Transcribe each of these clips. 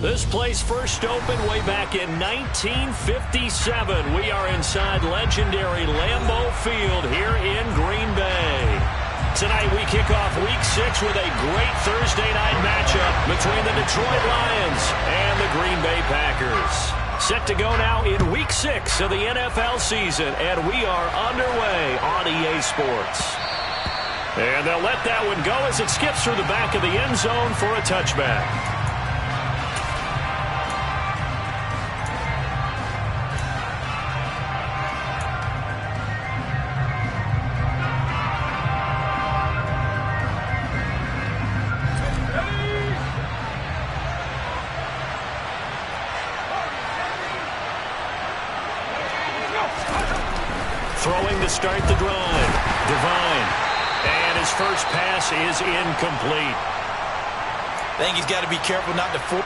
This place first opened way back in 1957. We are inside legendary Lambeau Field here in Green Bay. Tonight we kick off Week 6 with a great Thursday night matchup between the Detroit Lions and the Green Bay Packers. Set to go now in Week 6 of the NFL season, and we are underway on EA Sports. And they'll let that one go as it skips through the back of the end zone for a touchback. Throwing to start the drive. Devine. And his first pass is incomplete. I think he's got to be careful not to force.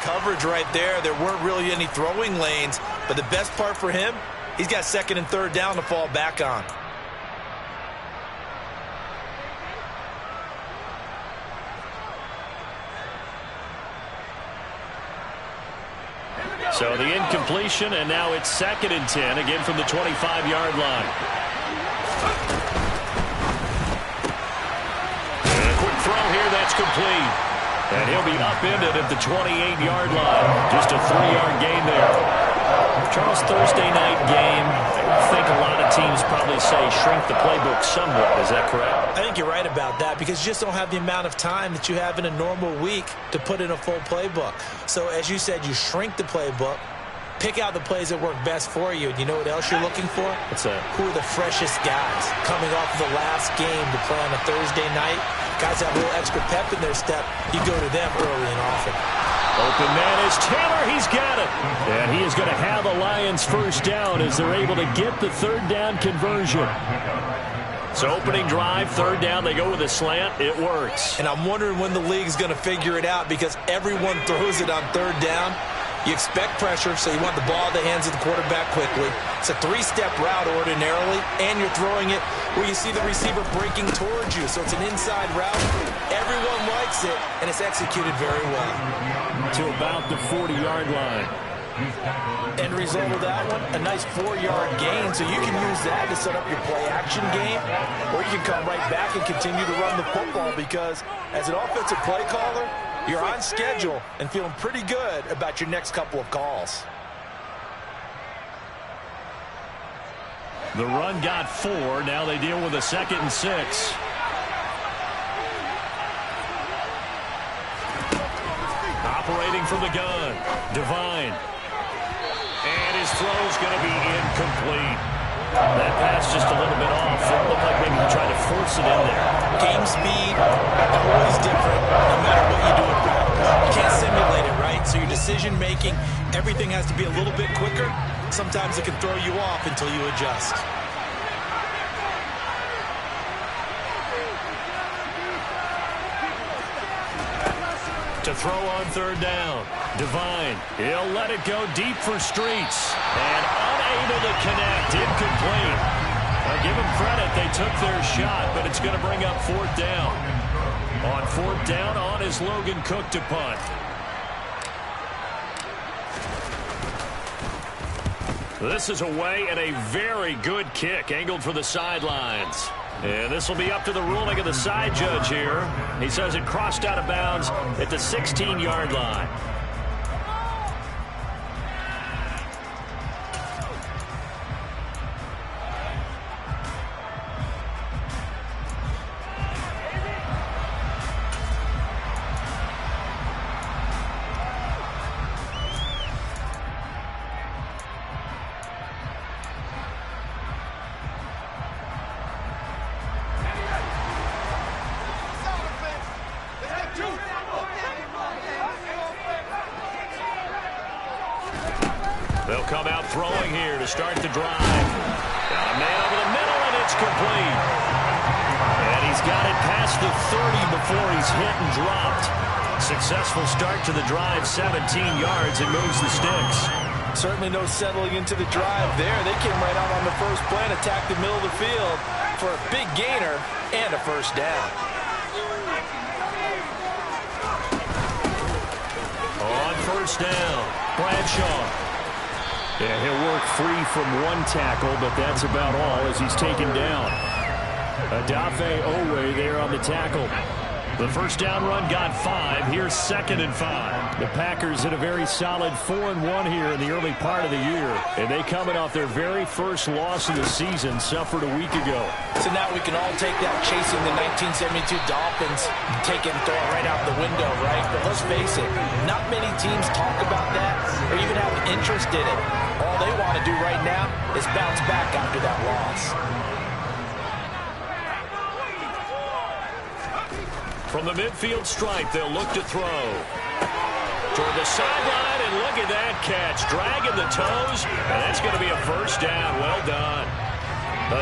Coverage right there. There weren't really any throwing lanes, but the best part for him, he's got second and third down to fall back on. So the incompletion, and now it's 2nd and 10, again from the 25-yard line. And a quick throw here, that's complete. And he'll be upended at the 28-yard line. Just a 3-yard gain there. Charles, Thursday night game, I think a lot of teams probably say shrink the playbook somewhat. Is that correct? I think you're right about that because you just don't have the amount of time that you have in a normal week to put in a full playbook. So as you said, you shrink the playbook, pick out the plays that work best for you. And you know what else you're looking for? What's that? Who are the freshest guys coming off of the last game to play on a Thursday night? Guys have a little extra pep in their step. You go to them early and often. Open man is Taylor. He's got it. And he is going to have the Lions first down as they're able to get the third down conversion. So opening drive, third down, they go with a slant. It works. And I'm wondering when the league's going to figure it out because everyone throws it on third down. You expect pressure, so you want the ball in the hands of the quarterback quickly. It's a 3-step route ordinarily, and you're throwing it where you see the receiver breaking towards you. So it's an inside route. Everyone likes it, and it's executed very well. To about the 40-yard line. End result of that one, a nice 4-yard gain, so you can use that to set up your play-action game, or you can come right back and continue to run the football because as an offensive play caller, you're on schedule and feeling pretty good about your next couple of calls. The run got 4. Now they deal with a 2nd and 6. Operating from the gun. Devine. And his throw's going to be incomplete. That pass just a little bit off. It looked like maybe he tried to force it in there. Game speed, always different, no matter what you do in practice. You can't simulate it, right? So your decision-making, everything has to be a little bit quicker. Sometimes it can throw you off until you adjust. To throw on third down. Devine, he'll let it go deep for Streets. And unable to connect, incomplete. I'll give them credit, they took their shot, but it's going to bring up 4th down. On 4th down, on is Logan Cook to punt. This is away and a very good kick, angled for the sidelines. And this will be up to the ruling of the side judge here. He says it crossed out of bounds at the 16-yard line. throwing here to start the drive. Got a man over the middle, and it's complete. And he's got it past the 30 before he's hit and dropped. Successful start to the drive, 17 yards, and moves the sticks. Certainly no settling into the drive there. They came right out on the first play and attacked the middle of the field for a big gainer and a first down. On first down, Bradshaw. Yeah, he'll work free from one tackle, but that's about all as he's taken down. Odafe Oweh there on the tackle. The first down run got 5. Here's 2nd and 5. The Packers had a very solid 4-1 here in the early part of the year. And they coming off their very first loss of the season, suffered a week ago. So now we can all take that chasing the 1972 Dolphins, take it and throw it right out the window, right? But let's face it, not many teams talk about that or even have interest in it. All they want to do right now is bounce back after that loss. From the midfield stripe, they'll look to throw. Toward the sideline, and look at that catch. Dragging the toes, and that's going to be a first down. Well done.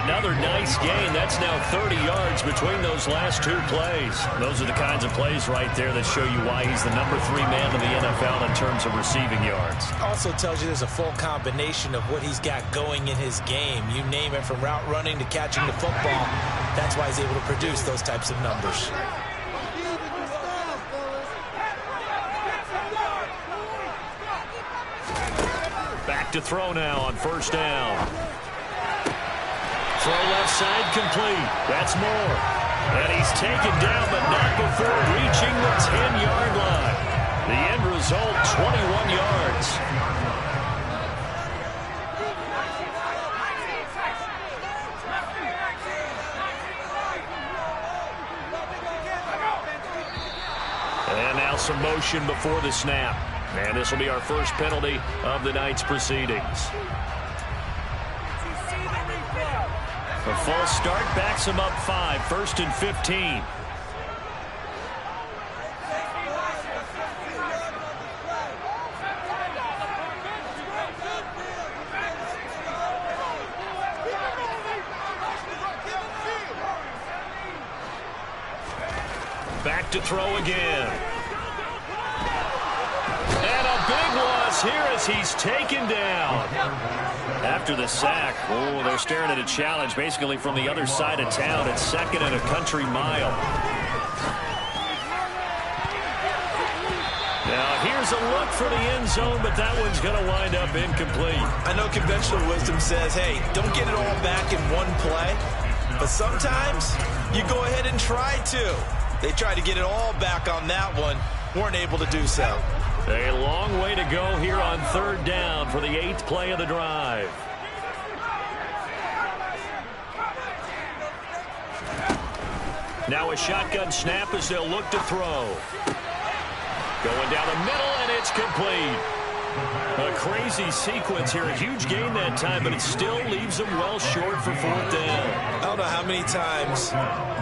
Another nice gain. That's now 30 yards between those last 2 plays. Those are the kinds of plays right there that show you why he's the number 3 man in the NFL in terms of receiving yards. Also tells you there's a full combination of what he's got going in his game. You name it, from route running to catching the football. That's why he's able to produce those types of numbers. Back to throw now on first down. Throw left side complete. That's Moore. And he's taken down, but not before reaching the 10-yard line. The end result, 21 yards. And now some motion before the snap. And this will be our first penalty of the night's proceedings. A false start backs him up 5, 1st and 15. Back to throw again. And a big loss here as he's taken down. After the sack, oh, they're staring at a challenge basically from the other side of town. It's 2nd and a country mile. Now here's a look for the end zone, but that one's going to wind up incomplete. I know conventional wisdom says, hey, don't get it all back in one play. But sometimes you go ahead and try to. They tried to get it all back on that one. Weren't able to do so. A long way to go here on 3rd down for the 8th play of the drive. Now a shotgun snap as they'll look to throw. Going down the middle, and it's complete. A crazy sequence here. A huge gain that time, but it still leaves them well short for 4th down. I don't know how many times,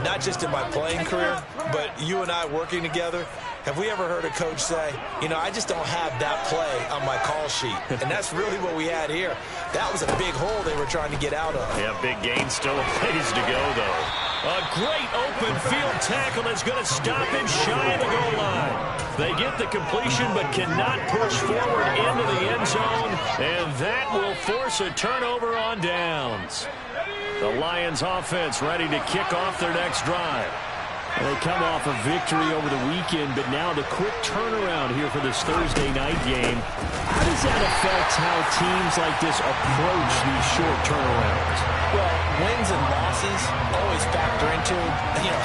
not just in my playing career, but you and I working together, have we ever heard a coach say, you know, I just don't have that play on my call sheet? And that's really what we had here. That was a big hole they were trying to get out of. Yeah, big gain, still a ways to go, though. A great open field tackle that's going to stop him shy of the goal line. They get the completion but cannot push forward into the end zone, and that will force a turnover on downs. The Lions offense ready to kick off their next drive. They come off a victory over the weekend, but now the quick turnaround here for this Thursday night game. How does that affect how teams like this approach these short turnarounds? Well, wins and losses always factor into,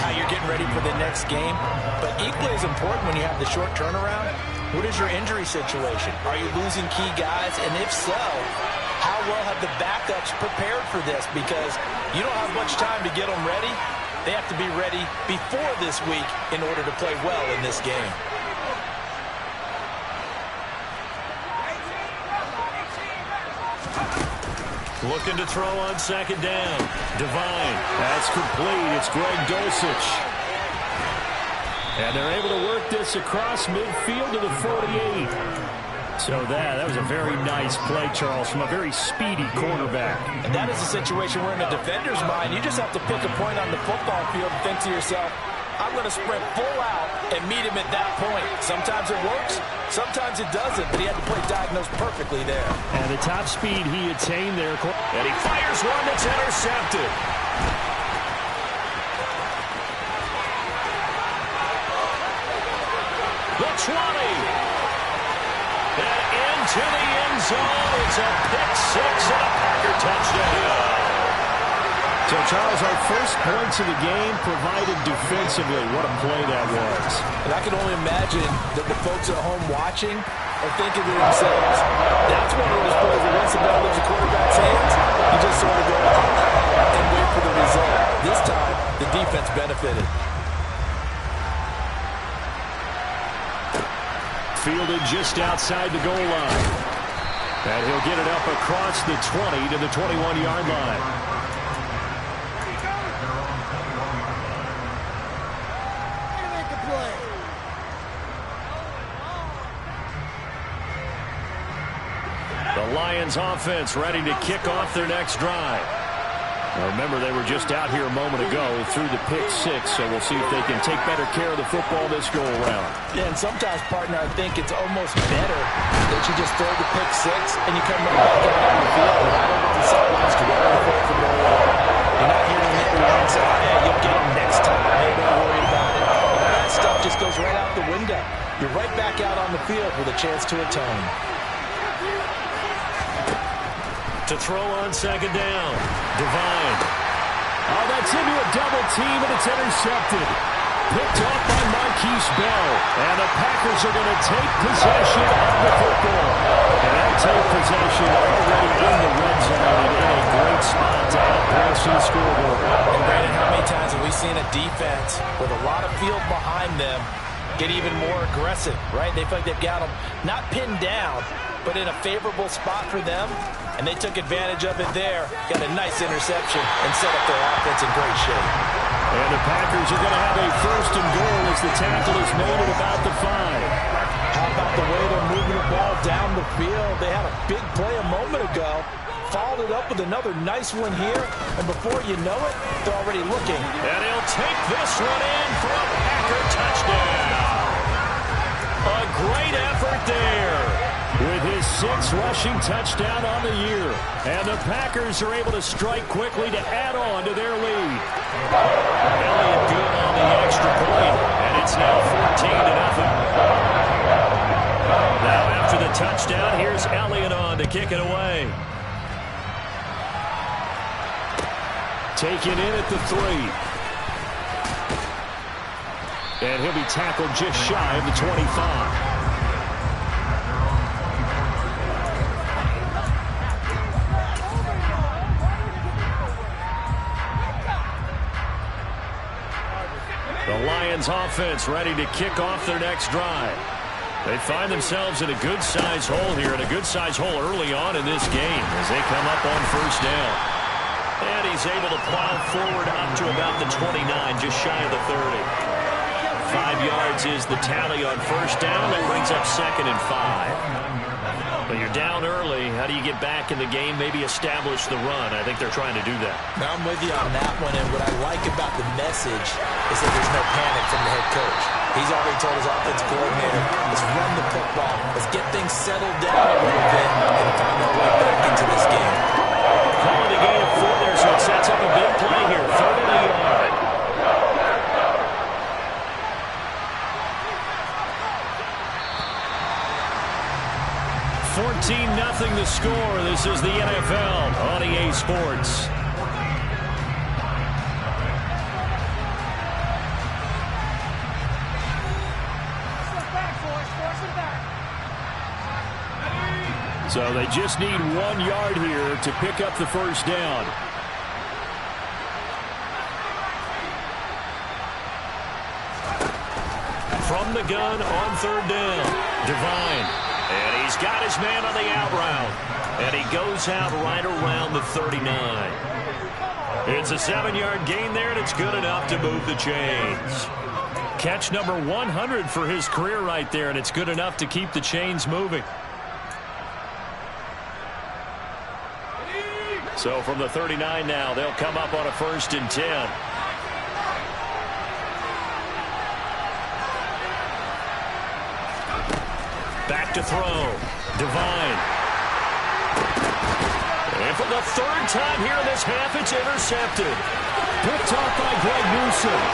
how you're getting ready for the next game. But equally as important when you have the short turnaround, what is your injury situation? Are you losing key guys? And if so, how well have the backups prepared for this? Because you don't have much time to get them ready. They have to be ready before this week in order to play well in this game. Looking to throw on 2nd down. Devine. That's complete. It's Greg Dulcich. And they're able to work this across midfield to the 48. So that was a very nice play, Charles, from a very speedy quarterback. And that is a situation where in a defender's mind, you just have to pick a point on the football field and think to yourself, I'm going to sprint full out and meet him at that point. Sometimes it works, sometimes it doesn't, but he had the play diagnosed perfectly there. And the top speed he attained there. And he fires one that's intercepted. The 20. And into the end zone. It's a pick six and a Packer touchdown. So, Charles, our first points of the game provided defensively. What a play that was. And I can only imagine that the folks at home watching are thinking to themselves, that's one of those plays that once the ball leaves the quarterback's hands, you just sort of go and wait for the result. This time, the defense benefited. Fielded just outside the goal line. And he'll get it up across the 20 to the 21-yard line. The Lions offense ready to kick off their next drive. Now remember, they were just out here a moment ago through the pick six, so we'll see if they can take better care of the football this go-around. Yeah, and sometimes, partner, I think it's almost better that you just throw the pick six and you come right back out on the field and right over the sidelines to where the football is. You're not hearing everyone say, hey, you'll get him next time. Hey, don't worry about it. All that stuff just goes right out the window. You're right back out on the field with a chance to atone. To throw on second down. Devine. Oh, that's into a double team, and it's intercepted. Picked off by Marquise Bell. And the Packers are going to take possession of the football. And they'll take possession already in the red zone and in a great spot to add points to the scoreboard. And Brandon, how many times have we seen a defense with a lot of field behind them get even more aggressive, right? They feel like they've got them not pinned down, but in a favorable spot for them, and they took advantage of it there. Got a nice interception and set up their offense in great shape. And the Packers are going to have a first and goal as the tackle is made at about the 5. How about the way they're moving the ball down the field? They had a big play a moment ago, followed it up with another nice one here, and before you know it, they're already looking. And he'll take this one in for a Packer touchdown. A great effort there with his 6th rushing touchdown on the year. And the Packers are able to strike quickly to add on to their lead. Elliott good on the extra point, and it's now 14-0. Now after the touchdown, here's Elliott on to kick it away. Taken in at the 3. And he'll be tackled just shy of the 25. The Lions offense ready to kick off their next drive. They find themselves in a good-sized hole here, and a good-sized hole early on in this game as they come up on first down. And he's able to plow forward up to about the 29, just shy of the 30. 5 yards is the tally on first down. That brings up 2nd and 5. But you're down early. How do you get back in the game, maybe establish the run? I think they're trying to do that. Now I'm with you on that one, and what I like about the message is that there's no panic from the head coach. He's already told his offensive coordinator, let's run the football, let's get things settled down a little bit, and find our way back into this game. Calling the game 4 there, so it sets up a big play here. 3rd and a yard. 14-0 the score. This is the NFL on EA Sports. So they just need 1 yard here to pick up the first down. From the gun on 3rd down, Devine. And he's got his man on the out route. And he goes out right around the 39. It's a 7-yard gain there, and it's good enough to move the chains. Catch number 100 for his career right there, and it's good enough to keep the chains moving. So from the 39 now, they'll come up on a 1st and 10. Back to throw. Devine. And for the 3rd time here in this half, it's intercepted. Picked off by Greg Newsome.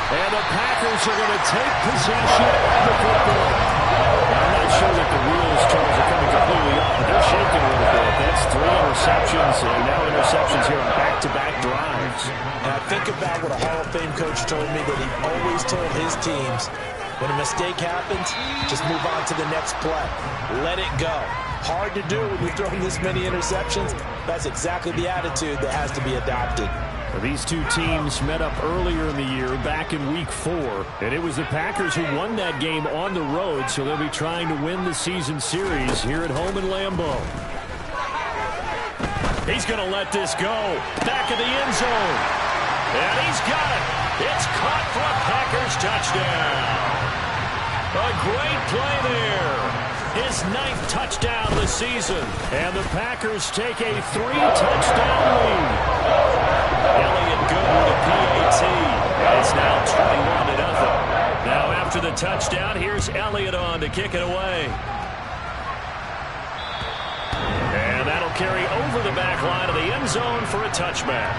And the Packers are going to take possession of the football. I'm not sure that the wheels, Charles, are coming completely off, but they're shaking a little bit. That's 3 interceptions, and now interceptions here on back-to-back drives. Now think about what a Hall of Fame coach told me that he always told his teams. When a mistake happens, just move on to the next play. Let it go. Hard to do when you're throwing this many interceptions. That's exactly the attitude that has to be adopted. Well, these two teams met up earlier in the year, back in Week 4. And it was the Packers who won that game on the road, so they'll be trying to win the season series here at home in Lambeau. He's going to let this go. Back of the end zone. And he's got it. It's caught for a Packers touchdown. A great play there. His 9th touchdown this season. And the Packers take a 3-touchdown lead. Elliott good with a PAT. It's now 21-0. Now after the touchdown, here's Elliott on to kick it away. And that'll carry over the back line of the end zone for a touchback.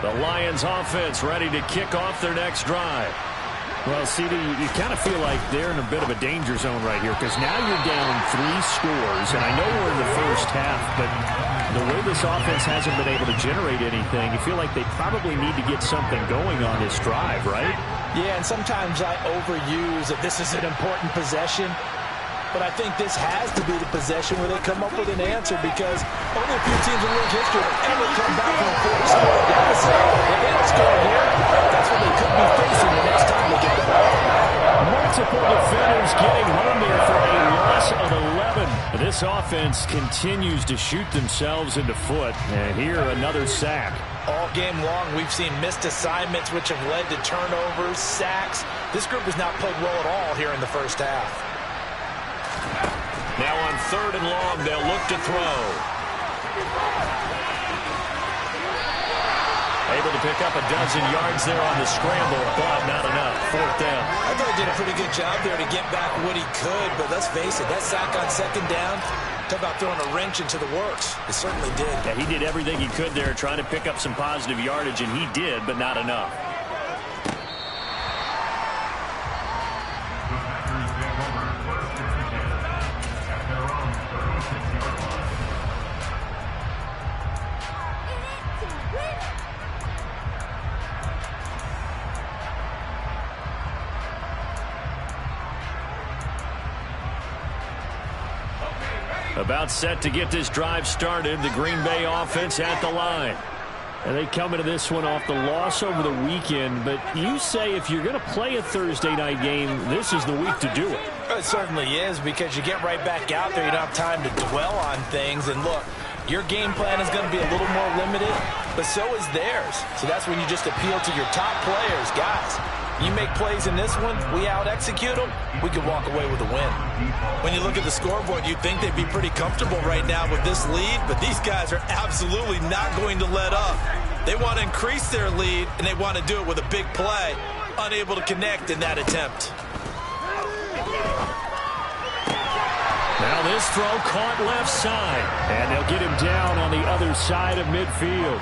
The Lions offense ready to kick off their next drive. Well, CD, you kind of feel like they're in a bit of a danger zone right here because now you're down 3 scores, and I know we're in the first half, but the way this offense hasn't been able to generate anything, you feel like they probably need to get something going on this drive, right? Yeah, and sometimes I overuse that this is an important possession. But I think this has to be the possession where they come up with an answer because only a few teams in league history have ever come back from a 4-score deficit. If they don't score here, that's what they could be facing the next time they get the ball. Multiple defenders getting home there for a loss of 11. This offense continues to shoot themselves in the foot. And here, another sack. All game long, we've seen missed assignments which have led to turnovers, sacks. This group has not played well at all here in the first half. Now on 3rd and long, they'll look to throw. Able to pick up a dozen yards there on the scramble, but not enough. 4th down. I thought he did a pretty good job there to get back what he could, but let's face it, that sack on 2nd down, talk about throwing a wrench into the works. It certainly did. Yeah, he did everything he could there, trying to pick up some positive yardage, and he did, but not enough. About set to get this drive started. The Green Bay offense at the line. And they come into this one off the loss over the weekend. But you say if you're going to play a Thursday night game, this is the week to do it. It certainly is because you get right back out there. You don't have time to dwell on things. And look, your game plan is going to be a little more limited, but so is theirs. So that's when you just appeal to your top players. Guys, you make plays in this one, we out-execute them, we can walk away with a win. When you look at the scoreboard, you'd think they'd be pretty comfortable right now with this lead, but these guys are absolutely not going to let up. They want to increase their lead, and they want to do it with a big play, unable to connect in that attempt. Now this throw caught left side, and they'll get him down on the other side of midfield.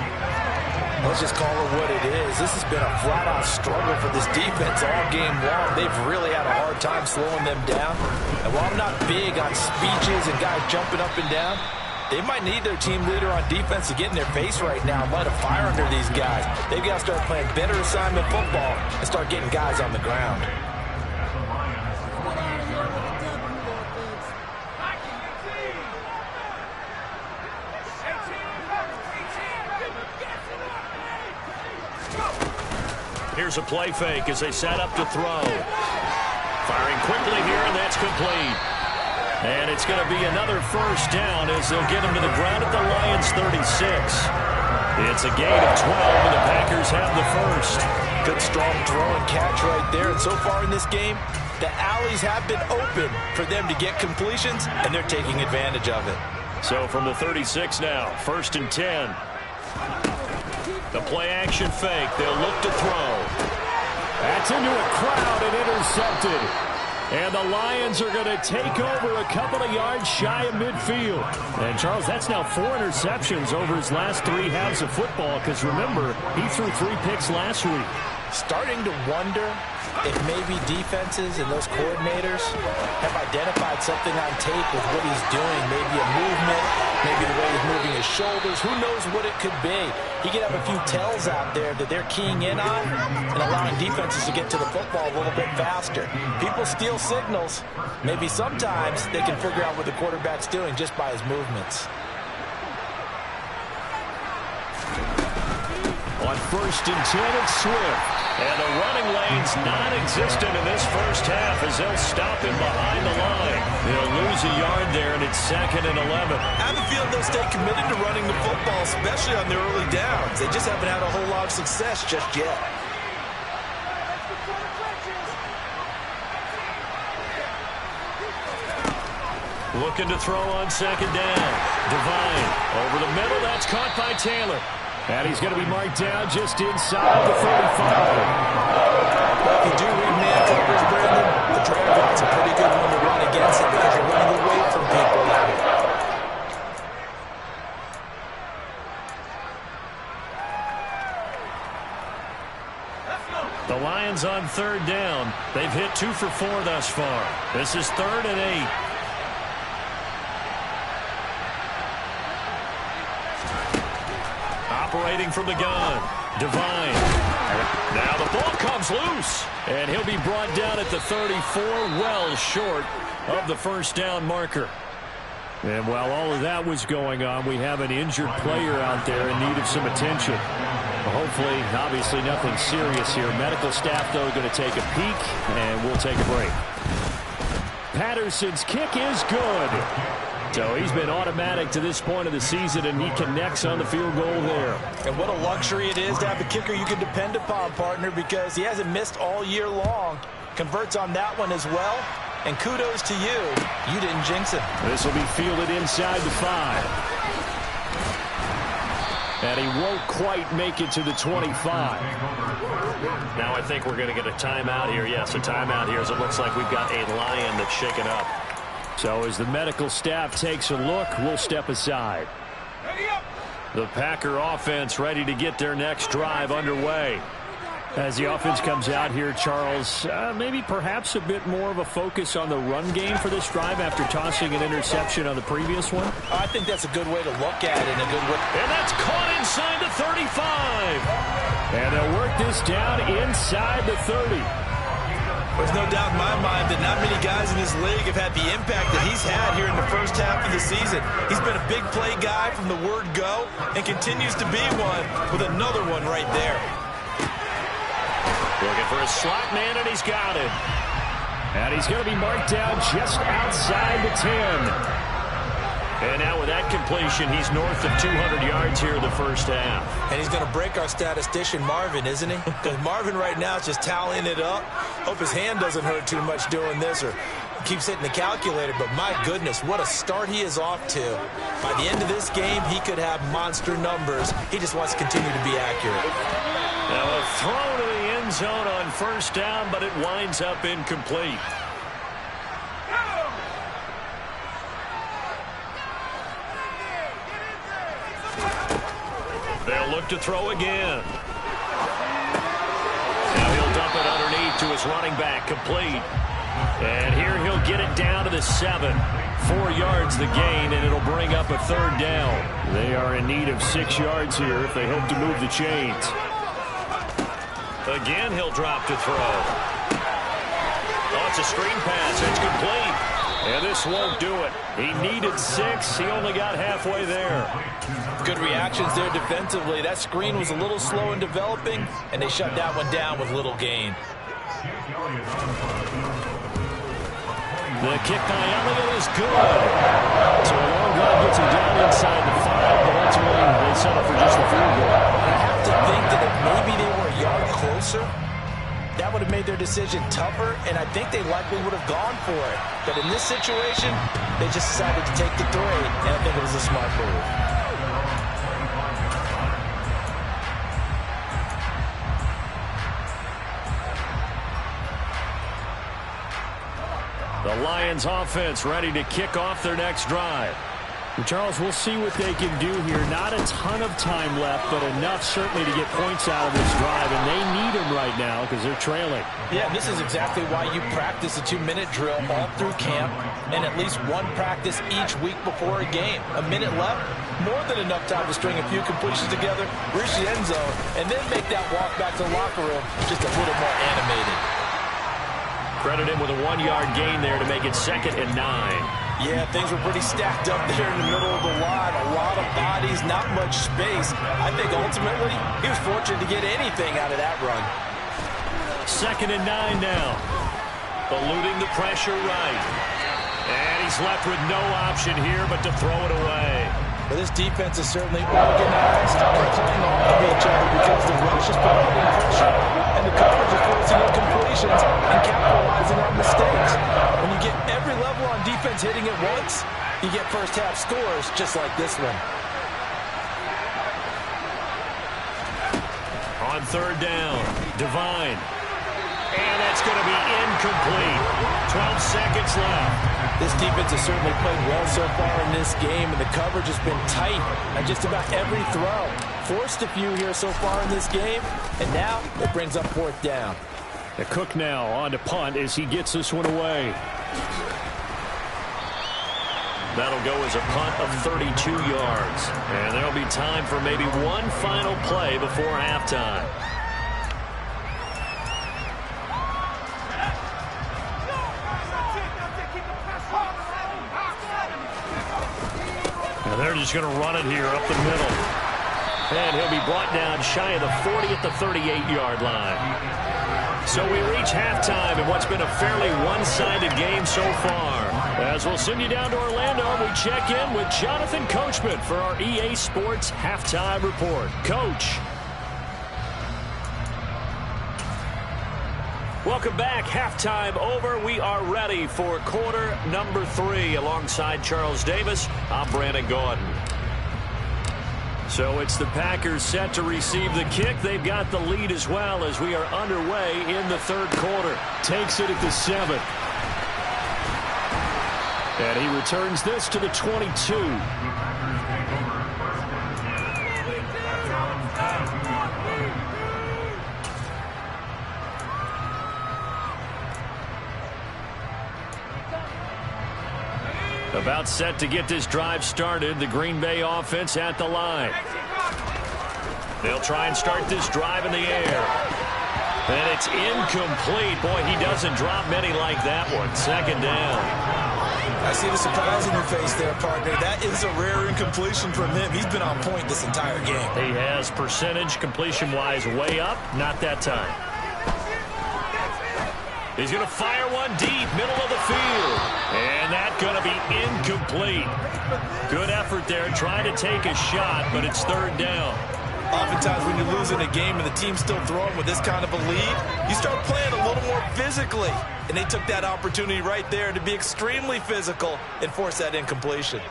Let's just call it what it is. This has been a flat-out struggle for this defense all game long. They've really had a hard time slowing them down. And while I'm not big on speeches and guys jumping up and down, they might need their team leader on defense to get in their face right now and light a fire under these guys. They've got to start playing better assignment football and start getting guys on the ground. Here's a play fake as they set up to throw. Firing quickly here, and that's complete. And it's going to be another 1st down as they'll get him to the ground at the Lions' 36. It's a gain of 12, and the Packers have the first. Good, strong throw and catch right there. And so far in this game, the alleys have been open for them to get completions, and they're taking advantage of it. So from the 36 now, 1st and 10. The play-action fake. They'll look to throw. That's into a crowd and intercepted. And the Lions are going to take over a couple of yards shy of midfield. And, Charles, that's now 4 interceptions over his last 3 halves of football, because, remember, he threw 3 picks last week. Starting to wonder if maybe defenses and those coordinators have identified something on tape with what he's doing. Maybe a movement, maybe the way he's moving his shoulders. Who knows what it could be? He could have a few tells out there that they're keying in on and allowing defenses to get to the football a little bit faster. People steal signals. Maybe sometimes they can figure out what the quarterback's doing just by his movements. On 1st and 10, it's Swift. And the running lane's non-existent in this first half as they'll stop him behind the line. They'll lose a yard there, and it's 2nd and 11. I have a feeling they'll stay committed to running the football, especially on their early downs. They just haven't had a whole lot of success just yet. Looking to throw on 2nd down. Devine over the middle. That's caught by Taylor. And he's going to be marked down just inside the 35. Well, if you do read man coverage, Brandon, the Dragons a pretty good one to run against it because you're running away from people now. The Lions on 3rd down. They've hit 2 for 4 thus far. This is 3rd and 8. Operating from the gun. Devine. Now the ball comes loose. And he'll be brought down at the 34, well short of the 1st down marker. And while all of that was going on, we have an injured player out there in need of some attention. Hopefully, obviously nothing serious here. Medical staff, though, going to take a peek, and we'll take a break. Patterson's kick is good. So he's been automatic to this point of the season, and he connects on the field goal there. And what a luxury it is to have a kicker you can depend upon, partner, because he hasn't missed all year long. Converts on that one as well. And kudos to you. You didn't jinx it. This will be fielded inside the 5. And he won't quite make it to the 25. Now I think we're going to get a timeout here. Yes, a timeout here as it looks like we've got a Lion that's shaken up. So as the medical staff takes a look, we'll step aside. The Packer offense ready to get their next drive underway. As the offense comes out here, Charles, maybe perhaps a bit more of a focus on the run game for this drive after tossing an interception on the previous one? I think that's a good way to look at it. And that's caught inside the 35. And they'll work this down inside the 30. There's no doubt in my mind that not many guys in this league have had the impact that he's had here in the first half of the season. He's been a big play guy from the word go and continues to be one with another one right there. Looking for a slot man, and he's got it. And he's going to be marked down just outside the 10. And now with that completion, he's north of 200 yards here in the first half. And he's going to break our statistician, Marvin, isn't he? Because Marvin right now is just tallying it up. Hope his hand doesn't hurt too much doing this or keeps hitting the calculator. But my goodness, what a start he is off to. By the end of this game, he could have monster numbers. He just wants to continue to be accurate. Now a throw to the end zone on 1st down, but it winds up incomplete. They'll look to throw again. Now he'll dump it underneath to his running back, complete. And here he'll get it down to the 7. 4 yards the gain, and it'll bring up a 3rd down. They are in need of 6 yards here if they hope to move the chains. Again, he'll drop to throw. Oh, it's a screen pass. It's complete. And this won't do it. He needed 6. He only got halfway there. Good reactions there defensively. That screen was a little slow in developing, and they shut that one down with little gain. The kick by Elliott is good. So a long run gets him down inside the 5, but let's ultimately they settle for just the field goal. I have to think that if maybe they were a yard closer, that would have made their decision tougher, and I think they likely would have gone for it. But in this situation, they just decided to take the 3, and I think it was a smart move. The Lions offense ready to kick off their next drive. Charles, we'll see what they can do here. Not a ton of time left, but enough certainly to get points out of this drive, and they need them right now because they're trailing. Yeah, this is exactly why you practice a 2-minute drill all through camp and at least one practice each week before a game. A minute left, more than enough time to string a few completions together, reach the end zone, and then make that walk back to the locker room just a little more animated. Credit him with a 1-yard gain there to make it 2nd and 9. Yeah, things were pretty stacked up there in the middle of the line. A lot of bodies, not much space. I think ultimately he was fortunate to get anything out of that run. 2nd and 9 now. Eluding the pressure right. And he's left with no option here but to throw it away. Well, this defense is certainly organized and playing off of each other because the rush is providing pressure and the coverage is forcing incompletions and capitalizing on mistakes. When you get every level on defense hitting at once, you get first-half scores just like this one. On 3rd down, Devine. And that's going to be incomplete. 12 seconds left. This defense has certainly played well so far in this game, and the coverage has been tight on just about every throw. Forced a few here so far in this game, and now it brings up 4th down. Cook now on to punt as he gets this one away. That'll go as a punt of 32 yards. And there'll be time for maybe one final play before halftime. And they're just going to run it here up the middle. And he'll be brought down shy of the 40 at the 38-yard line. So we reach halftime in what's been a fairly one-sided game so far. As we'll send you down to Orlando, we check in with Jonathan Coachman for our EA Sports Halftime Report. Coach. Welcome back. Halftime over. We are ready for quarter number 3. Alongside Charles Davis, I'm Brandon Gordon. So it's the Packers set to receive the kick. They've got the lead as well as we are underway in the 3rd quarter. Takes it at the 7. And he returns this to the 22. About set to get this drive started. The Green Bay offense at the line. They'll try and start this drive in the air. And it's incomplete. Boy, he doesn't drop many like that one. 2nd down. I see the surprise in your face there, partner. That is a rare incompletion from him. He's been on point this entire game. He has percentage completion-wise way up. Not that time. He's going to fire one deep, middle of the field. And that's going to be incomplete. Good effort there, trying to take a shot, but it's 3rd down. Oftentimes when you're losing a game and the team's still throwing with this kind of a lead, you start playing a little more physically. And they took that opportunity right there to be extremely physical and force that incompletion.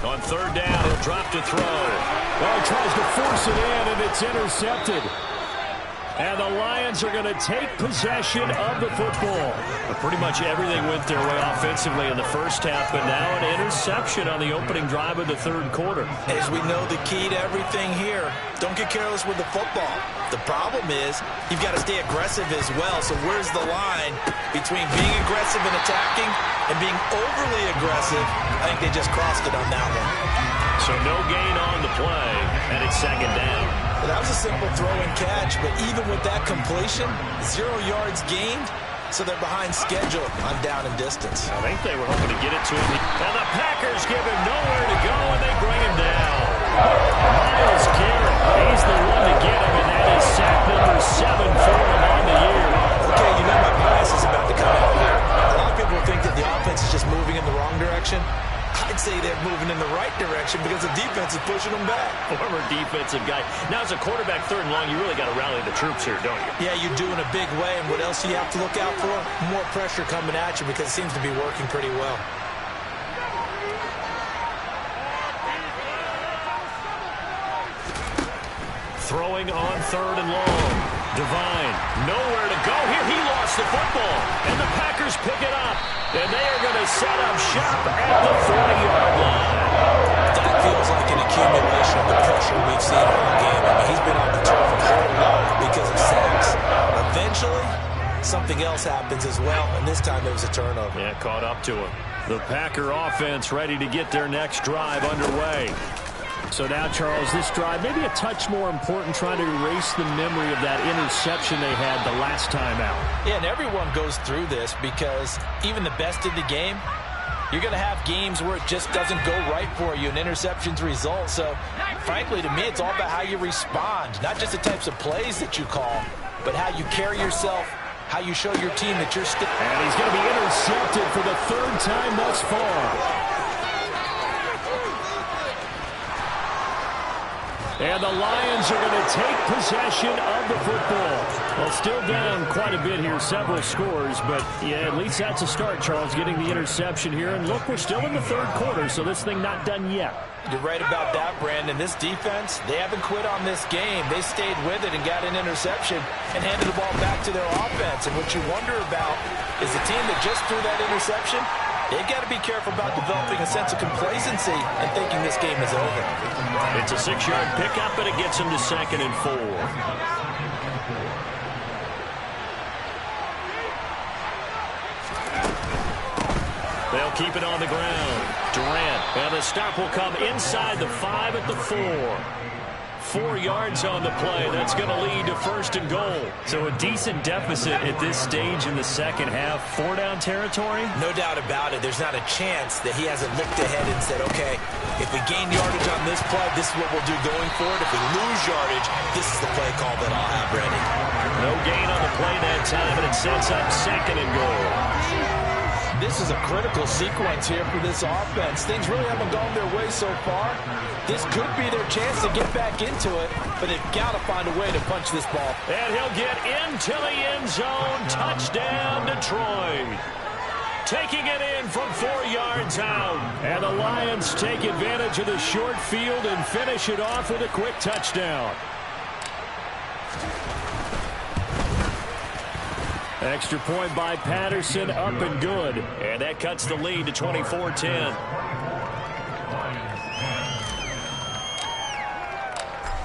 On 3rd down, he'll drop to throw. Well, he tries to force it in, and it's intercepted. And the Lions are going to take possession of the football. But pretty much everything went their way offensively in the first half, but now an interception on the opening drive of the 3rd quarter. As we know, the key to everything here, don't get careless with the football. The problem is you've got to stay aggressive as well. So where's the line between being aggressive and attacking and being overly aggressive? I think they just crossed it on that one. So no gain on the play, and it's 2nd down. Well, that was a simple throw and catch, but even with that completion, 0 yards gained, so they're behind schedule on down and distance. I think they were hoping to get it to him. And the Packers give him nowhere to go, and they bring him down. Myles Garrett, he's the one to get him, and that is sack number 7 for him on the year. Okay, you know my bias is about to come out here. A lot of people think that the offense is just moving in the wrong direction. I'd say moving in the right direction because the defense is pushing them back. Former defensive guy. Now, as a quarterback, 3rd and long, you really got to rally the troops here, don't you? Yeah, you do in a big way. And what else do you have to look out for? More pressure coming at you because it seems to be working pretty well. Throwing on 3rd and long. Devine, nowhere to go here. He lost the football, and the Packers pick it up. And they are going to set up shop at the 40-yard line. That feels like an accumulation of the pressure we've seen all game. I mean, he's been on the turf a whole lot because of sacks. Eventually, something else happens as well, and this time it was a turnover. Yeah, caught up to him. The Packer offense ready to get their next drive underway. So now, Charles, this drive maybe a touch more important, trying to erase the memory of that interception they had the last time out. Yeah, and everyone goes through this because even the best in the game, you're going to have games where it just doesn't go right for you, and interceptions result. So, frankly, to me, it's all about how you respond, not just the types of plays that you call, but how you carry yourself, how you show your team that you're still. And he's going to be intercepted for the 3rd time thus far. And the Lions are going to take possession of the football. Well, still down quite a bit here, several scores, but yeah, at least that's a start, Charles, getting the interception here. And look, we're still in the 3rd quarter, so this thing not done yet. You're right about that, Brandon. This defense, they haven't quit on this game. They stayed with it and got an interception and handed the ball back to their offense. And what you wonder about is the team that just threw that interception, they've got to be careful about developing a sense of complacency and thinking this game is over. It's a 6-yard pickup, and it gets them to 2nd and 4. They'll keep it on the ground. Durant, and the stop will come inside the 5 at the 4. 4 yards on the play. That's going to lead to 1st and goal. So a decent deficit at this stage in the second half. 4-down territory? No doubt about it. There's not a chance that he hasn't looked ahead and said, okay, if we gain yardage on this play, this is what we'll do going forward. If we lose yardage, this is the play call that I'll have ready. No gain on the play that time, and it sets up 2nd and goal. This is a critical sequence here for this offense. Things really haven't gone their way so far. This could be their chance to get back into it, but they've got to find a way to punch this ball. And he'll get into the end zone. Touchdown, Detroit. Taking it in from 4 yards out. And the Lions take advantage of the short field and finish it off with a quick touchdown. Extra point by Patterson, up and good. And that cuts the lead to 24-10.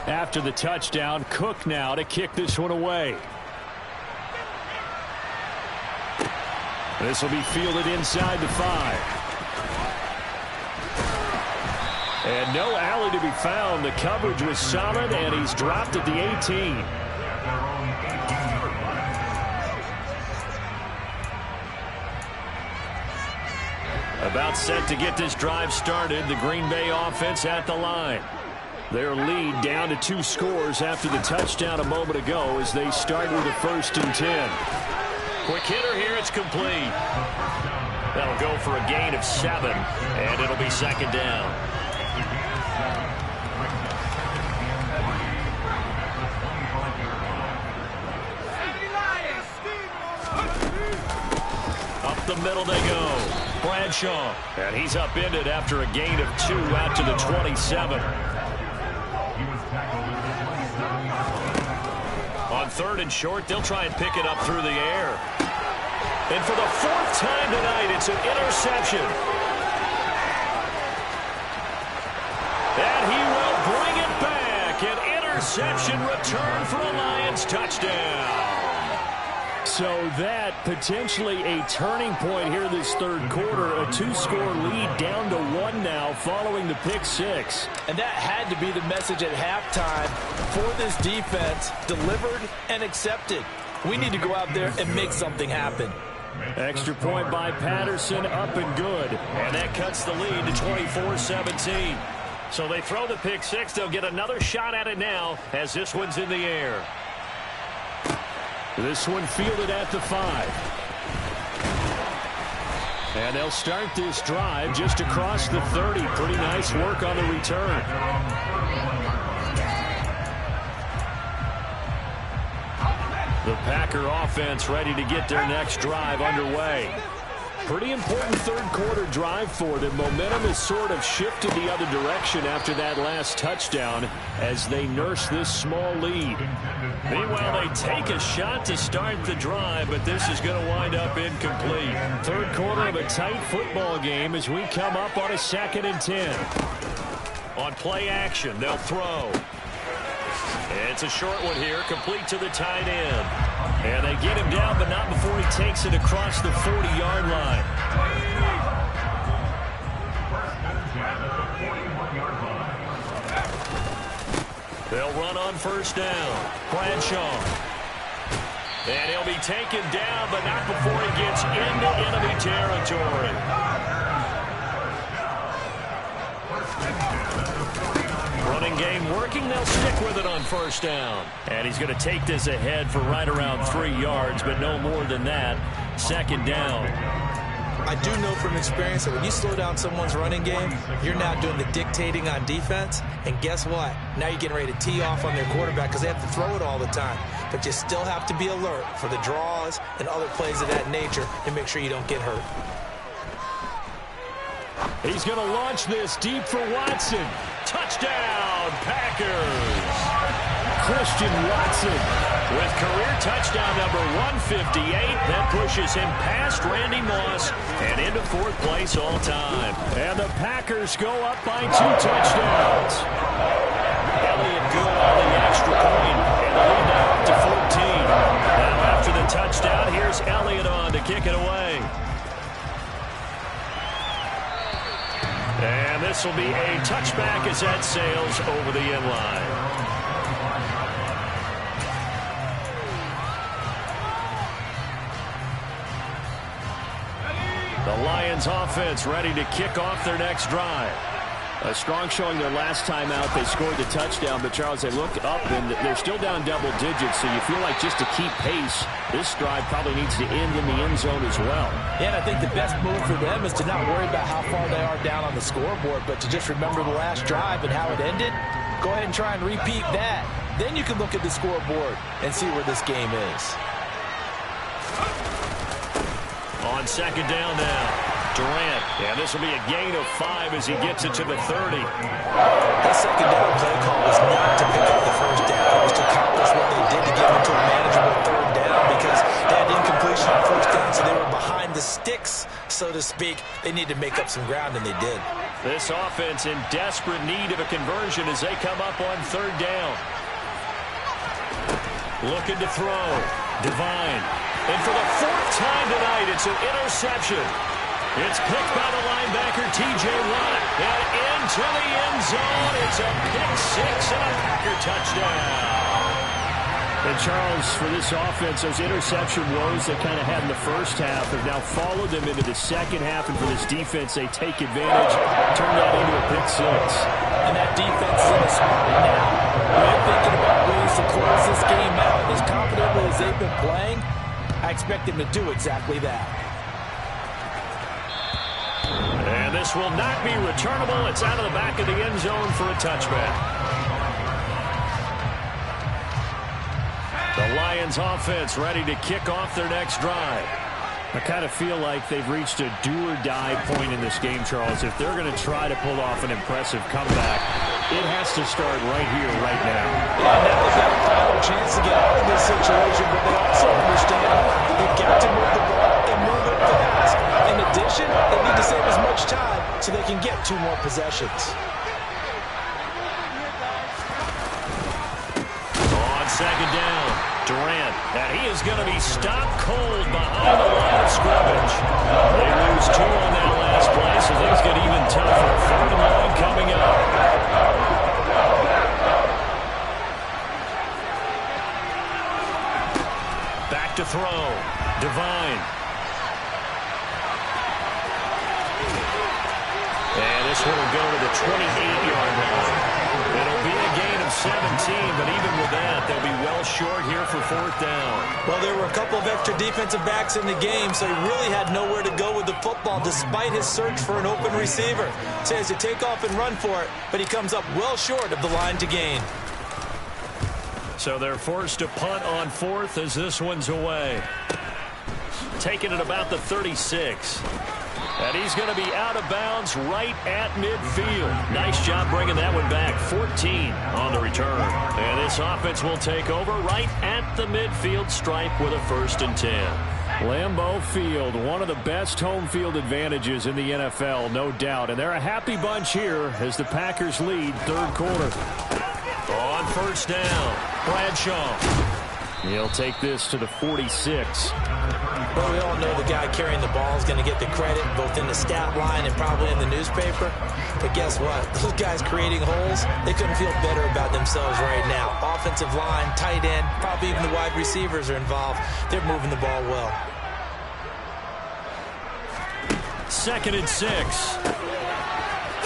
After the touchdown, Cook now to kick this one away. This will be fielded inside the 5. And no alley to be found. The coverage was solid, and he's dropped at the 18. About set to get this drive started. The Green Bay offense at the line. Their lead down to 2 scores after the touchdown a moment ago as they start with a 1st and 10. Quick hitter here. It's complete. That'll go for a gain of 7, and it'll be 2nd down. Up the middle they go. Bradshaw, and he's upended after a gain of 2 out to the 27. On 3rd and short, they'll try and pick it up through the air. And for the 4th time tonight, it's an interception. And he will bring it back. An interception return for a Lions touchdown. So that potentially a turning point here this 3rd quarter. A 2-score lead down to 1 now following the pick 6. And that had to be the message at halftime for this defense. Delivered and accepted. We need to go out there and make something happen. Extra point by Patterson, up and good. And that cuts the lead to 24-17. So they throw the pick 6. They'll get another shot at it now as this one's in the air. This one fielded at the 5. And they'll start this drive just across the 30. Pretty nice work on the return. The Packer offense ready to get their next drive underway. Pretty important third-quarter drive for them. Momentum has sort of shifted the other direction after that last touchdown as they nurse this small lead. Meanwhile, they take a shot to start the drive, but this is going to wind up incomplete. Third quarter of a tight football game as we come up on a 2nd and 10. On play action, they'll throw. It's a short one here, complete to the tight end. And they get him down, but not before he takes it across the 40-yard line. They'll run on first down. Bradshaw. And he'll be taken down, but not before he gets into enemy territory. Running game working. They'll stick with it on first down. And he's going to take this ahead for right around 3 yards, but no more than that. 2nd down. I do know from experience that when you slow down someone's running game, you're now doing the dictating on defense. And guess what? Now you're getting ready to tee off on their quarterback because they have to throw it all the time. But you still have to be alert for the draws and other plays of that nature and make sure you don't get hurt. He's going to launch this deep for Watson. Touchdown, Packers! Christian Watson with career touchdown number 158. That pushes him past Randy Moss and into 4th place all time. And the Packers go up by 2 touchdowns. Elliott good on the extra point, and the lead now up to 14. Now after the touchdown, here's Elliott on to kick it away. And this will be a touchback as that sails over the end line. The Lions offense ready to kick off their next drive. A strong showing their last time out. They scored the touchdown, but Charles, they look up and they're still down double digits, so you feel like just to keep pace, this drive probably needs to end in the end zone as well. Yeah, and I think the best move for them is to not worry about how far they are down on the scoreboard, but to just remember the last drive and how it ended. Go ahead and try and repeat that. Then you can look at the scoreboard and see where this game is. On 2nd down now. Durant, and this will be a gain of 5 as he gets it to the 30. That 2nd down play call was not to pick up the first down. It was to accomplish what they did to get into a manageable 3rd down because they had incompletion on first down, so they were behind the sticks, so to speak. They needed to make up some ground, and they did. This offense in desperate need of a conversion as they come up on 3rd down. Looking to throw. Devine. And for the 4th time tonight, it's an interception. It's picked by the linebacker, T.J. Watt. And into the end zone. It's a pick-6 and a Packer touchdown. And Charles, for this offense, those interception woes they kind of had in the first half have now followed them into the second half. And for this defense, they take advantage, turn that into a pick-6. And that defense is in a spot now. They're thinking about ways to close this game out. As confidently as they've been playing, I expect them to do exactly that. And this will not be returnable. It's out of the back of the end zone for a touchback. The Lions offense ready to kick off their next drive. I kind of feel like they've reached a do-or-die point in this game, Charles. If they're going to try to pull off an impressive comeback, it has to start right here, right now. Yeah, now they've got a final chance to get out of this situation, but they also understand they've got to move the ball and move it fast. In addition, they need to save as much time so they can get 2 more possessions. On 2nd down, Durant, and he is going to be stopped cold behind the line of scrimmage. They lose 2 on that last play, so things get even tougher. 3rd and long coming up. Back to throw. Devine. And this one will go to the 28-yard line. It'll be a gain of 17, but even with that, they'll be well short here for fourth down. Well, there were a couple of extra defensive backs in the game, so he really had nowhere to go with the football despite his search for an open receiver. So he has to take off and run for it, but he comes up well short of the line to gain. So they're forced to punt on fourth as this one's away. Taking it about the 36. And he's going to be out of bounds right at midfield. Nice job bringing that one back. 14 on the return. And this offense will take over right at the midfield stripe with a 1st and 10. Lambeau Field, one of the best home field advantages in the NFL, no doubt. And they're a happy bunch here as the Packers lead third quarter. On 1st down, Bradshaw. He'll take this to the 46. Well, we all know the guy carrying the ball is going to get the credit both in the stat line and probably in the newspaper. But guess what? Those guys creating holes, they couldn't feel better about themselves right now. Offensive line, tight end, probably even the wide receivers are involved. They're moving the ball well. 2nd and 6.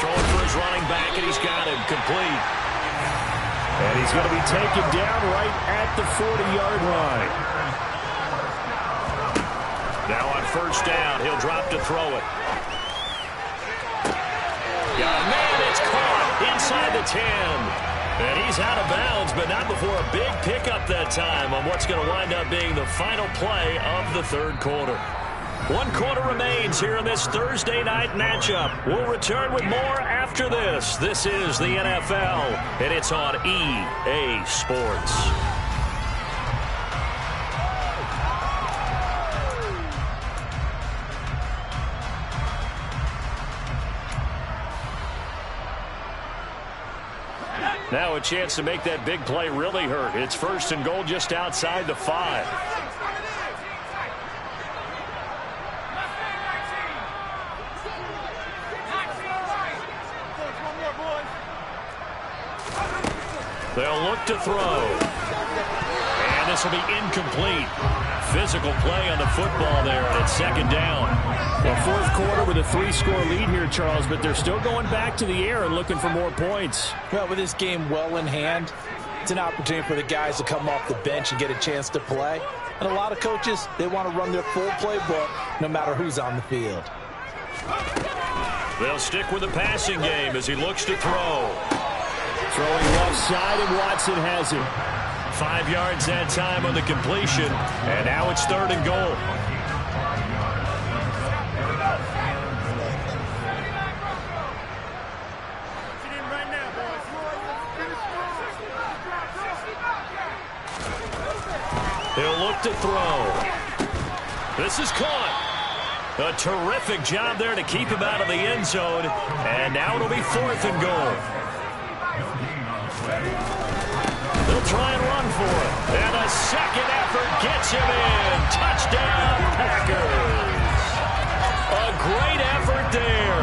Throwing for his running back, and he's got him complete. And he's going to be taken down right at the 40-yard line. Now on 1st down, he'll drop to throw it. Man, it's caught inside the 10. And he's out of bounds, but not before a big pickup that time on what's going to wind up being the final play of the third quarter. 1 quarter remains here in this Thursday night matchup. We'll return with more after this. This is the NFL, and it's on EA Sports. Now a chance to make that big play really hurt. It's 1st and goal just outside the 5. They'll look to throw. And this will be incomplete. Physical play on the football there, and it's 2nd down. Well, 4th quarter with a 3-score lead here, Charles, but they're still going back to the air and looking for more points. Well, with this game well in hand, it's an opportunity for the guys to come off the bench and get a chance to play. And a lot of coaches, they want to run their full playbook no matter who's on the field. They'll stick with the passing game as he looks to throw. Throwing left side, and Watson has it. 5 yards that time on the completion, and now it's 3rd and goal. He'll look to throw. This is caught. A terrific job there to keep him out of the end zone, and now it'll be 4th and goal. They'll try and run for it. And a second effort gets him in. Touchdown, Packers. A great effort there.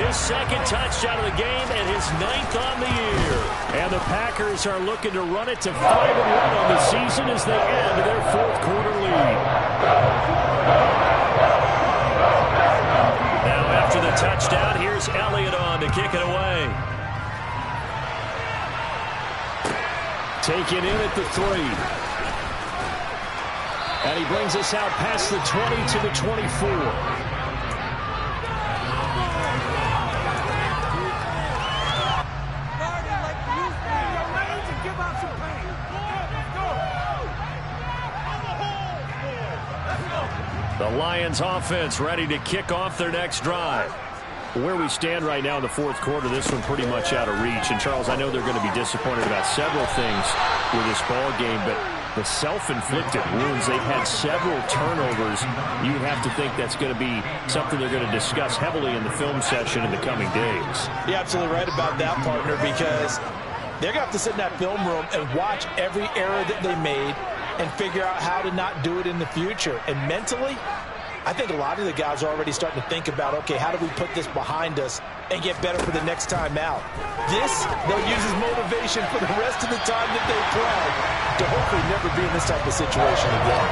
His 2nd touchdown of the game and his 9th on the year. And the Packers are looking to run it to 5-1 on the season as they end their 4th quarter lead. Now after the touchdown, here's Elliott on to kick it away. Taken in at the 3. And he brings us out past the 20 to the 24. The Lions offense ready to kick off their next drive. Where we stand right now in the 4th quarter, this one pretty much out of reach. And, Charles, I know they're going to be disappointed about several things with this ball game, but the self-inflicted wounds, they've had several turnovers. You have to think that's going to be something they're going to discuss heavily in the film session in the coming days. You're absolutely right about that, partner, because they're going to have to sit in that film room and watch every error that they made and figure out how to not do it in the future. And mentally, I think a lot of the guys are already starting to think about, okay, how do we put this behind us and get better for the next time out? This, they'll use as motivation for the rest of the time that they play to hopefully never be in this type of situation again.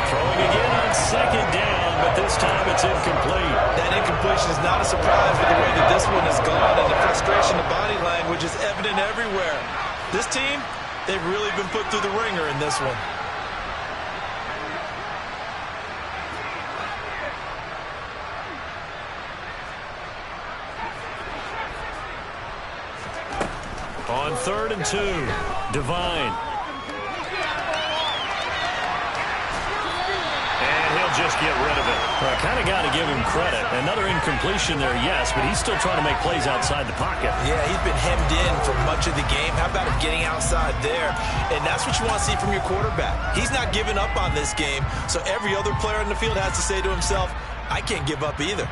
Throwing again on 2nd down, but this time it's incomplete. That incompletion is not a surprise with the way that this one has gone, and the frustration of body language is evident everywhere. This team, they've really been put through the ringer in this one. On 3rd and 2, Devine. And he'll just get rid of it. Well, I kind of got to give him credit. Another incompletion there, yes, but he's still trying to make plays outside the pocket. Yeah, he's been hemmed in for much of the game. How about him getting outside there? And that's what you want to see from your quarterback. He's not giving up on this game, so every other player in the field has to say to himself, I can't give up either.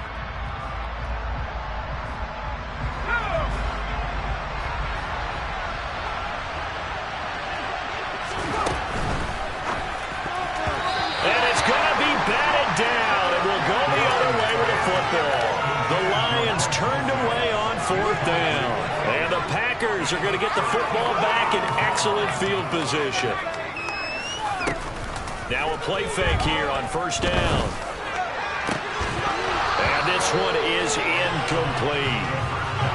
Are going to get the football back in excellent field position. Now a play fake here on 1st down. And this one is incomplete.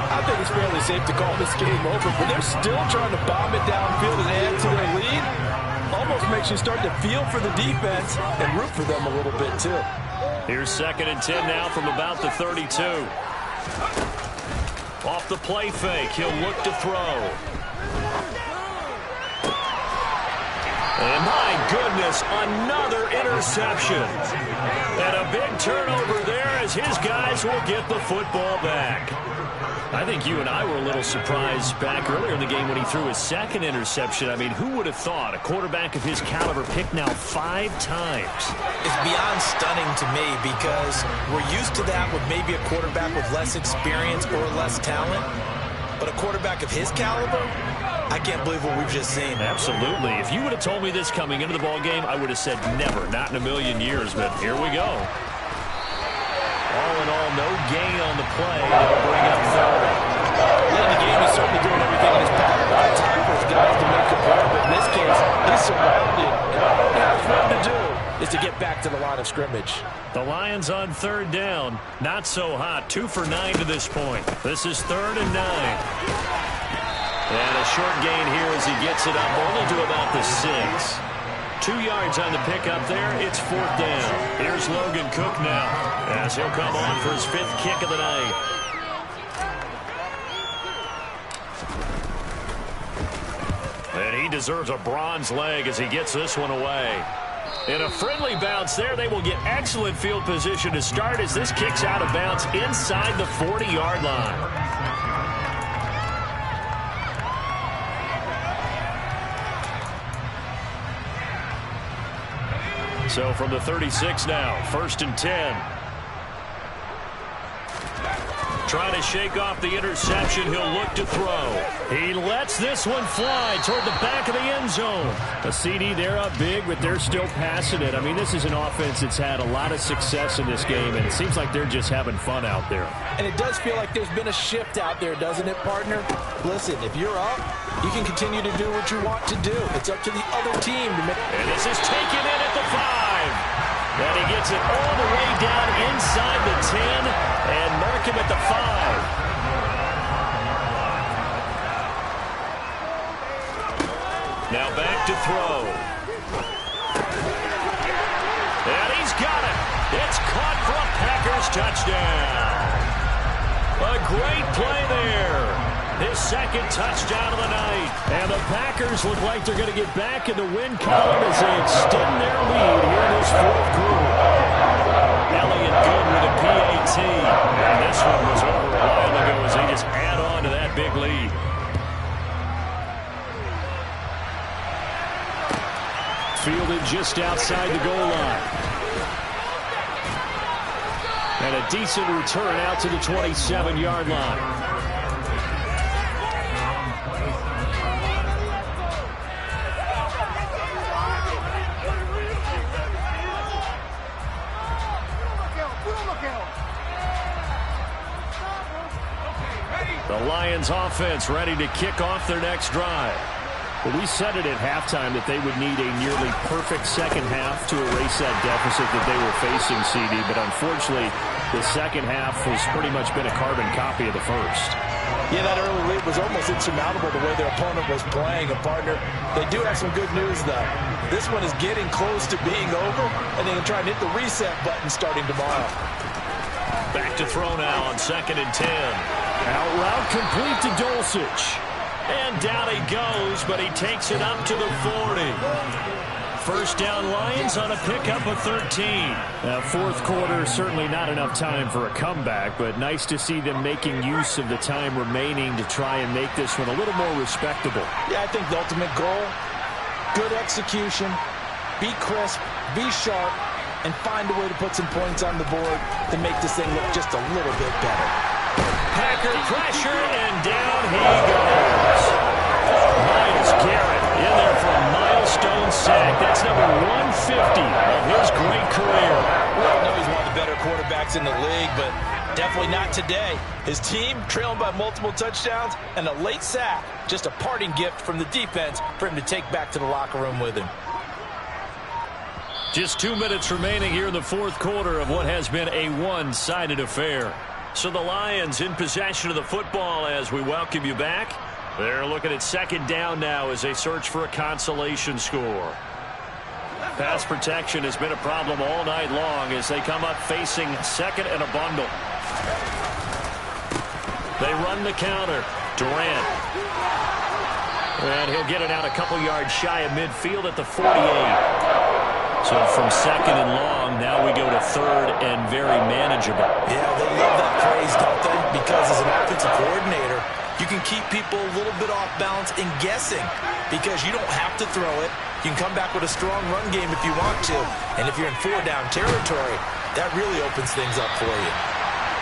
I think it's fairly safe to call this game over, but they're still trying to bomb it downfield and add to their lead. Almost makes you start to feel for the defense and root for them a little bit too. Here's 2nd and 10 now from about the 32. Off the play fake, he'll look to throw. And my goodness, another interception. And a big turnover there as his guys will get the football back. I think you and I were a little surprised back earlier in the game when he threw his 2nd interception. I mean, who would have thought a quarterback of his caliber picked now 5 times? It's beyond stunning to me because we're used to that with maybe a quarterback with less experience or less talent. But a quarterback of his caliber, I can't believe what we've just seen. Absolutely. If you would have told me this coming into the ball game, I would have said never, not in a million years. But here we go. All in all, no gain on the play. They'll bring up 3rd. Yeah, in the game, he's certainly doing everything in his power. A lot of time for his guys to make a play, but in this case, he's surrounded. And all he has for him to do is to get back to the line of scrimmage. The Lions on 3rd down. Not so hot. 2 for 9 to this point. This is 3rd and 9. And a short gain here as he gets it up only to about the 6. 2 yards on the pickup there. It's 4th down. Here's Logan Cook now as he'll come on for his 5th kick of the night. And he deserves a bronze leg as he gets this one away. In a friendly bounce there, they will get excellent field position to start as this kicks out of bounds inside the 40-yard line. So from the 36 now, 1st and 10. Trying to shake off the interception. He'll look to throw. He lets this one fly toward the back of the end zone. A CD, they're up big, but they're still passing it. I mean, this is an offense that's had a lot of success in this game, and it seems like they're just having fun out there. And it does feel like there's been a shift out there, doesn't it, partner? Listen, if you're up, you can continue to do what you want to do. It's up to the other team to make. And this is taken in at the 5. And he gets it all the way down inside the 10 and mark him at the 5. Now back to throw. And he's got it. It's caught for a Packers touchdown. A great play there. His 2nd touchdown of the night. And the Packers look like they're going to get back in the win column as they extend their lead here in this 4th quarter. Elliott good with a PAT. And this one was over a while ago as they just add on to that big lead. Fielded just outside the goal line. And a decent return out to the 27-yard line. The Lions offense ready to kick off their next drive. Well, we said it at halftime that they would need a nearly perfect second half to erase that deficit that they were facing, CD. But unfortunately, the second half has pretty much been a carbon copy of the first. Yeah, that early lead was almost insurmountable the way their opponent was playing. And, partner, they do have some good news, though. This one is getting close to being over, and they can try and hit the reset button starting tomorrow. Back to throw now on 2nd and 10. Out route complete to Dulcich. And down he goes, but he takes it up to the 40. First down Lions on a pickup of 13. Fourth quarter, certainly not enough time for a comeback, but nice to see them making use of the time remaining to try and make this one a little more respectable. Yeah, I think the ultimate goal, good execution, be crisp, be sharp, and find a way to put some points on the board to make this thing look just a little bit better. Packer pressure, and down he goes. Myles Garrett in there for a milestone sack. That's number 150 of his great career. We all know he's one of the better quarterbacks in the league, but definitely not today. His team trailing by multiple touchdowns and a late sack. Just a parting gift from the defense for him to take back to the locker room with him. Just 2 minutes remaining here in the fourth quarter of what has been a one-sided affair. So the Lions in possession of the football as we welcome you back. They're looking at 2nd down now as they search for a consolation score. Pass protection has been a problem all night long as they come up facing 2nd and a bundle. They run the counter. Durant. And he'll get it out a couple yards shy of midfield at the 48. So from 2nd and long, now we go to 3rd and very manageable. Yeah, they love that phrase, don't they? Because as an offensive coordinator, you can keep people a little bit off balance and guessing because you don't have to throw it. You can come back with a strong run game if you want to. And if you're in 4-down territory, that really opens things up for you.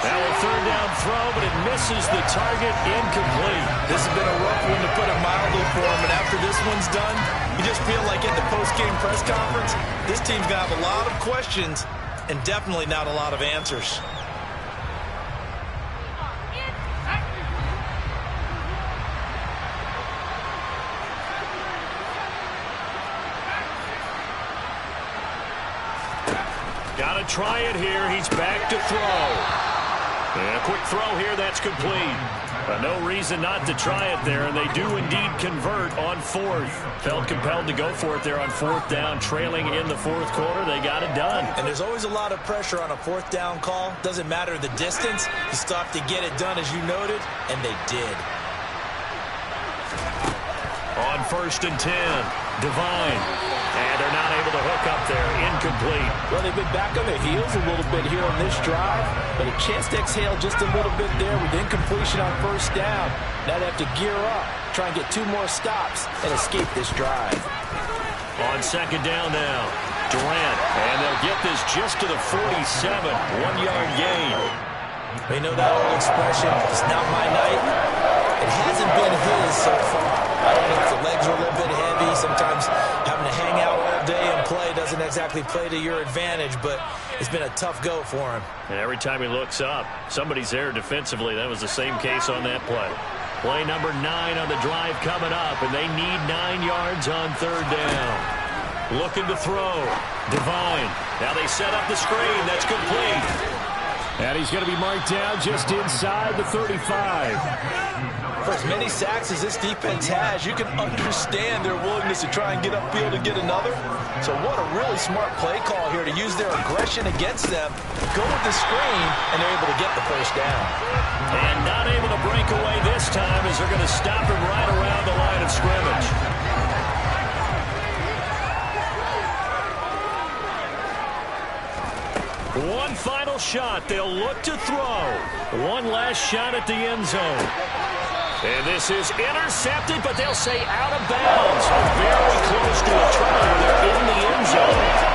Now a 3rd down throw, but it misses the target, incomplete. This has been a rough one to put it mildly for him, and after this one's done, you just feel like in the post-game press conference, this team's going to have a lot of questions and definitely not a lot of answers. Got to try it here. He's back to throw. And a quick throw here, that's complete. No reason not to try it there, and they do indeed convert on 4th. Felt compelled to go for it there on 4th down, trailing in the fourth quarter. They got it done. And there's always a lot of pressure on a 4th down call. Doesn't matter the distance. You still have to get it done, as you noted, and they did. On 1st and 10, Devine. And they're not able to hook up there. Incomplete. Well, they've been back on their heels a little bit here on this drive, but a chance to exhale just a little bit there with incompletion on 1st down. Now they have to gear up, try and get 2 more stops and escape this drive. On 2nd down now, Durant. And they'll get this just to the 47. 1-yard gain. We know that old expression, it's not my night. It hasn't been his so far. I don't know if the legs are a little bit heavy. Sometimes having to hang out all day and play doesn't exactly play to your advantage, but it's been a tough go for him. And every time he looks up, somebody's there defensively. That was the same case on that play. Play number 9 on the drive coming up, and they need 9 yards on 3rd down. Looking to throw. Devine. Now they set up the screen. That's complete. And he's going to be marked down just inside the 35. For as many sacks as this defense has, you can understand their willingness to try and get upfield and get another. So what a really smart play call here to use their aggression against them, go with the screen, and they're able to get the 1st down. And not able to break away this time as they're going to stop him right around the line of scrimmage. One final shot. They'll look to throw. One last shot at the end zone. And this is intercepted, but they'll say out of bounds. Very close to a turnover there in the end zone.